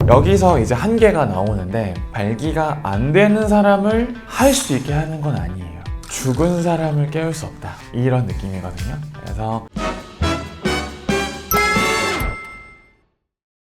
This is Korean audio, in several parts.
여기서 이제 한계가 나오는데 발기가 안 되는 사람을 할 수 있게 하는 건 아니에요. 죽은 사람을 깨울 수 없다, 이런 느낌이거든요. 그래서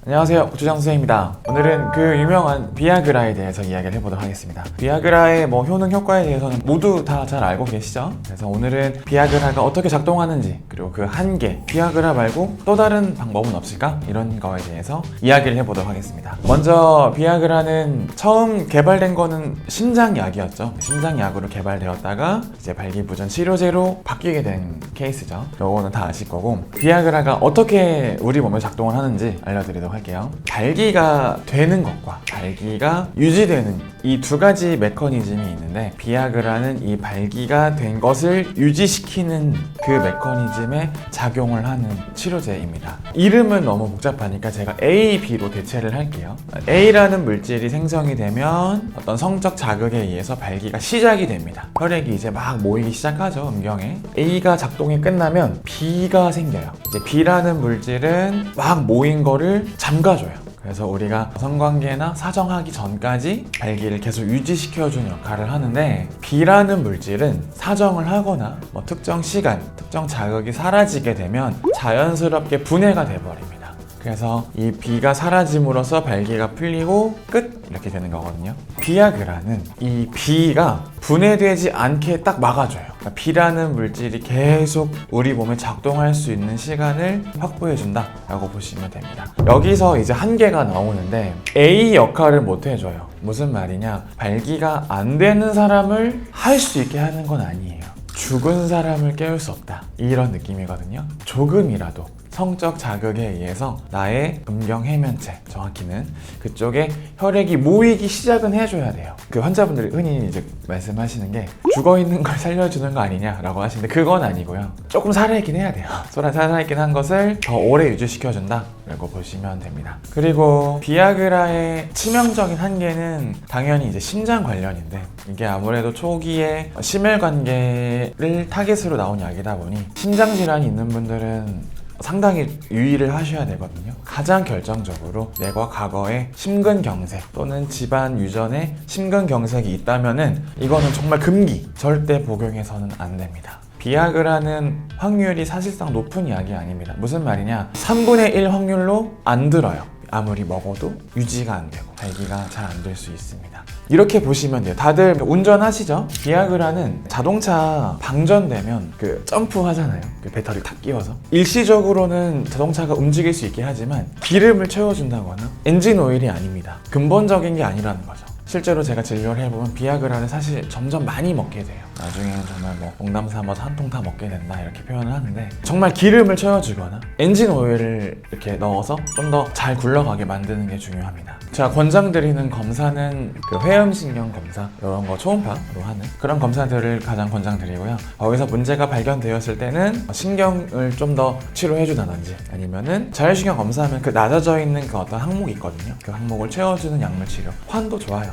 안녕하세요, 고추장 선생입니다. 오늘은 그 유명한 비아그라에 대해서 이야기를 해보도록 하겠습니다. 비아그라의 효능, 효과에 대해서는 모두 다 잘 알고 계시죠? 그래서 오늘은 비아그라가 어떻게 작동하는지, 그리고 그 한계, 비아그라 말고 또 다른 방법은 없을까? 이런 거에 대해서 이야기를 해보도록 하겠습니다. 먼저 비아그라는 처음 개발된 거는 심장약이었죠. 심장약으로 개발되었다가 이제 발기부전 치료제로 바뀌게 된 케이스죠. 요거는 다 아실 거고, 비아그라가 어떻게 우리 몸에 작동을 하는지 알려드리도록 할게요. 발기가 되는 것과 발기가 유지되는 이 두 가지 메커니즘이 있는데, 비아그라는 이 발기가 된 것을 유지시키는 그 메커니즘에 작용을 하는 치료제입니다. 이름은 너무 복잡하니까 제가 A, B로 대체를 할게요. A라는 물질이 생성이 되면 어떤 성적 자극에 의해서 발기가 시작이 됩니다. 혈액이 이제 막 모이기 시작하죠, 음경에. A가 작동이 끝나면 B가 생겨요. 이제 B라는 물질은 막 모인 거를 잠가줘요. 그래서 우리가 성관계나 사정하기 전까지 발기를 계속 유지시켜주는 역할을 하는데, B라는 물질은 사정을 하거나 특정 시간, 특정 자극이 사라지게 되면 자연스럽게 분해가 돼버립니다. 그래서 이 B가 사라짐으로써 발기가 풀리고 끝! 이렇게 되는 거거든요. 비아그라는 이 B가 분해되지 않게 딱 막아줘요. 그러니까 B라는 물질이 계속 우리 몸에 작동할 수 있는 시간을 확보해준다 라고 보시면 됩니다. 여기서 이제 한계가 나오는데, A 역할을 못 해줘요. 무슨 말이냐, 발기가 안 되는 사람을 할 수 있게 하는 건 아니에요. 죽은 사람을 깨울 수 없다, 이런 느낌이거든요. 조금이라도 성적 자극에 의해서 나의 음경 해면체, 정확히는 그쪽에 혈액이 모이기 시작은 해줘야 돼요. 그 환자분들이 흔히 이제 말씀하시는 게 죽어있는 걸 살려주는 거 아니냐라고 하시는데, 그건 아니고요. 조금 살아있긴 해야 돼요. 살아있긴 한 것을 더 오래 유지시켜준다 라고 보시면 됩니다. 그리고 비아그라의 치명적인 한계는 당연히 이제 심장 관련인데, 이게 아무래도 초기에 심혈관계를 타겟으로 나온 약이다 보니 심장 질환이 있는 분들은 상당히 유의를 하셔야 되거든요. 가장 결정적으로 내가 과거에 심근경색 또는 집안 유전에 심근경색이 있다면은 이거는 정말 금기, 절대 복용해서는 안 됩니다. 비아그라는 확률이 사실상 높은 약이 아닙니다. 무슨 말이냐, 3분의 1 확률로 안 들어요. 아무리 먹어도 유지가 안 되고 발기가 잘 안 될 수 있습니다. 이렇게 보시면 돼요. 다들 운전하시죠? 비아그라는 자동차 방전되면 점프 하잖아요. 배터리 탁 끼워서. 일시적으로는 자동차가 움직일 수 있게 하지만 기름을 채워준다거나 엔진 오일이 아닙니다. 근본적인 게 아니라는 거죠. 실제로 제가 진료를 해보면 비아그라를 사실 점점 많이 먹게 돼요. 나중에는 정말 농담 삼아서 한 통 다 먹게 된다, 이렇게 표현을 하는데, 정말 기름을 채워주거나 엔진 오일을 이렇게 넣어서 좀 더 잘 굴러가게 만드는 게 중요합니다. 제가 권장드리는 검사는 회음신경 검사, 이런 거 초음파로 하는 그런 검사들을 가장 권장드리고요. 거기서 문제가 발견되었을 때는 신경을 좀 더 치료해주다든지, 아니면은 자율신경 검사하면 낮아져 있는 어떤 항목이 있거든요. 그 항목을 채워주는 약물 치료, 환도 좋아요.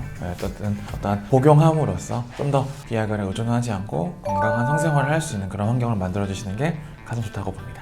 어떤 복용함으로써 좀 더 비아그라에 의존하지 않고 건강한 성생활을 할 수 있는 그런 환경을 만들어주시는 게 가장 좋다고 봅니다.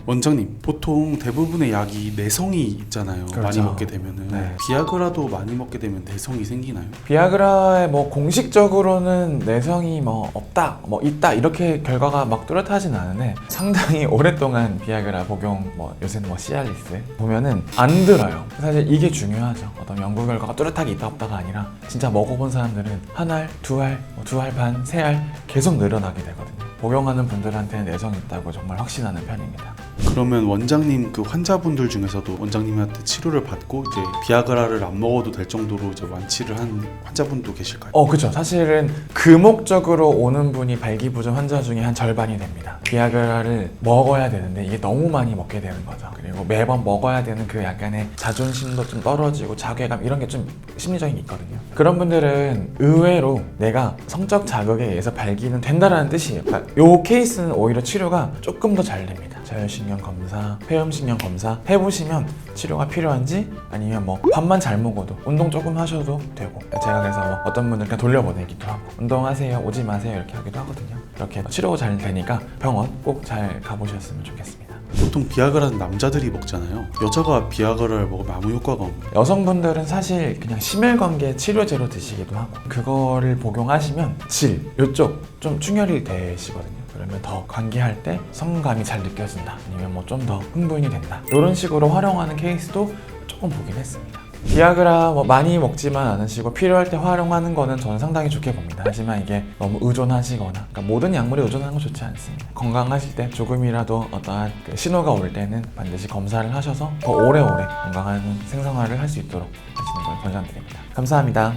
원장님, 보통 대부분의 약이 내성이 있잖아요. 그렇죠. 많이 먹게 되면은. 네. 비아그라도 많이 먹게 되면 내성이 생기나요? 비아그라에 공식적으로는 내성이 없다, 있다, 이렇게 결과가 뚜렷하진 않은데, 상당히 오랫동안 비아그라 복용, 요새는 시알리스 보면은 안 들어요. 사실 이게 중요하죠. 어떤 연구 결과가 뚜렷하게 있다 없다가 아니라, 진짜 먹어본 사람들은 한 알, 두 알, 두 알 반, 세 알 계속 늘어나게 되거든요. 복용하는 분들한테는 내성이 있다고 정말 확신하는 편입니다. 그러면 원장님 환자분들 중에서도 원장님한테 치료를 받고 이제 비아그라를 안 먹어도 될 정도로 이제 완치를 한 환자분도 계실까요? 그렇죠. 사실은 그 목적으로 오는 분이 발기부전 환자 중에 한 절반이 됩니다. 비아그라를 먹어야 되는데 이게 너무 많이 먹게 되는 거죠. 그리고 매번 먹어야 되는 그 약간의 자존심도 좀 떨어지고 자괴감, 이런 게 좀 심리적인 게 있거든요. 그런 분들은 의외로 내가 성적 자극에 의해서 발기는 된다라는 뜻이에요. 그러니까 이 케이스는 오히려 치료가 조금 더 잘 됩니다. 자율신경 검사, 회음신경 검사 해보시면 치료가 필요한지, 아니면 밥만 잘 먹어도 운동 조금 하셔도 되고, 제가 그래서 어떤 분들 그냥 돌려보내기도 하고, 운동하세요, 오지 마세요, 이렇게 하기도 하거든요. 이렇게 치료가 잘 되니까 병원 꼭 잘 가보셨으면 좋겠습니다. 보통 비아그라는 남자들이 먹잖아요. 여자가 비아그라를 먹으면 아무 효과가 없는. 여성분들은 사실 그냥 심혈관계 치료제로 드시기도 하고 그거를 복용하시면 질 요쪽 좀 충혈이 되시거든요. 그러면 더 관계할 때 성감이 잘 느껴진다 아니면 뭐 좀 더 흥분이 된다 이런 식으로 활용하는 케이스도 조금 보긴 했습니다. 비아그라 뭐 많이 먹지만 않으시고 필요할 때 활용하는 거는 저는 상당히 좋게 봅니다. 하지만 이게 너무 의존하시거나 그러니까 모든 약물에 의존하는 건 좋지 않습니다. 건강하실 때 조금이라도 어떠한 그 신호가 올 때는 반드시 검사를 하셔서 더 오래오래 건강한 생생활을 할 수 있도록 하시는 걸 권장드립니다. 감사합니다.